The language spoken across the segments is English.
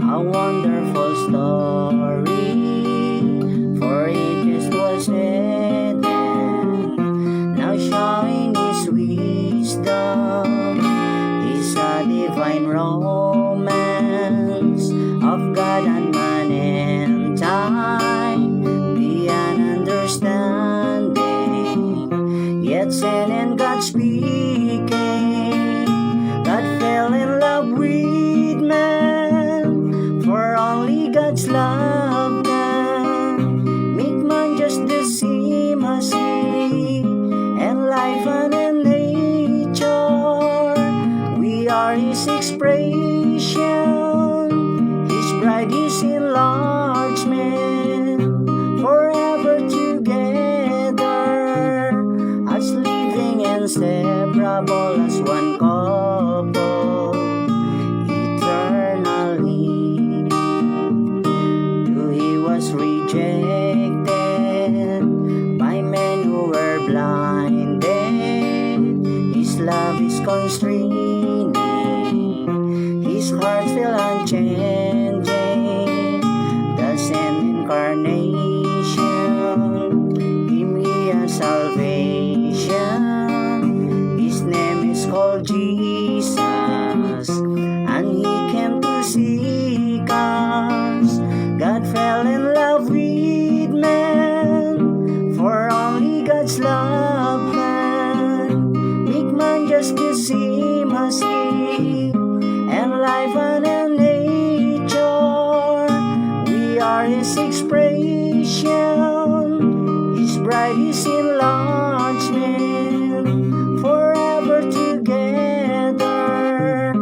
A wonderful story, for ages was hidden, now showing His wisdom. Is a divine romance of God and man in time, beyond understanding, yet sin and God speaking. God fell in love with man, for only God's love can make man just the same as He, and life and in nature. We are His expression, His bride, His enlargement, forever together, as living inseparable as one couple, eternally. Though He was rejected by men who were blinded, His love is constraining, His heart still unchanging. The same incarnation gave me a salvation. His name is called Jesus, and He came to seek us. God fell in love with man, for only God's love can make man just the same as He, and life and in nature. We are His expression, His bride, His enlargement, forever together,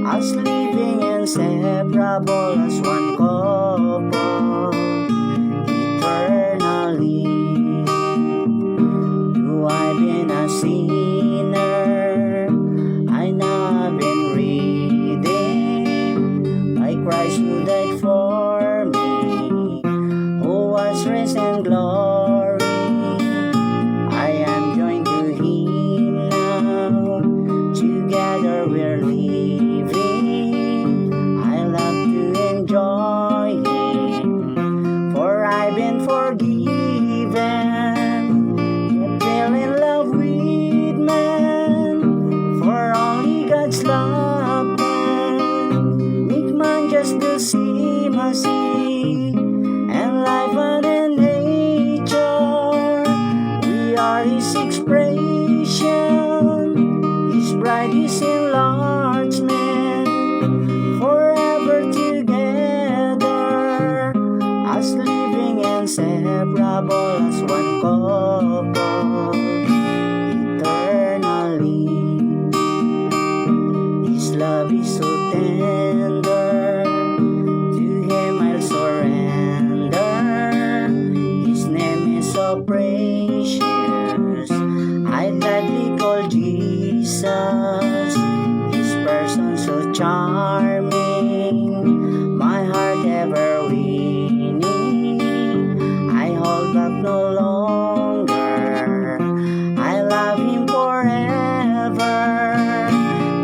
as living inseparable as one couple, eternally. Though I've been a sinner, I now have been redeemed by Christ who died for me, who was raised in glory. I am joined to Him now, together we're living. I love to enjoy Him, for I've been forgiven. Yet fell in love with man, for only God's love can make man just the same as He, and life and in nature. We are His expression, His bride, His enlargement, forever together, as living inseparable as one couple, eternally. His love is so tender, to Him I'll surrender. His name is so precious, I gladly call Jesus. His person so charming, my heart ever winning. I hold back no longer, I love Him forever.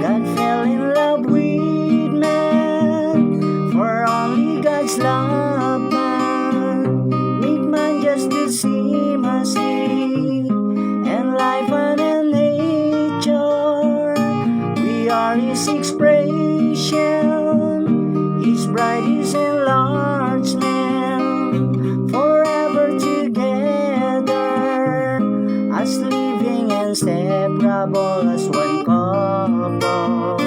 God fell in love with man, for only God's love can make man just the same as He, and life and in nature. We are His expression, His bride, His enlargement, forever together, as living inseparable as one couple.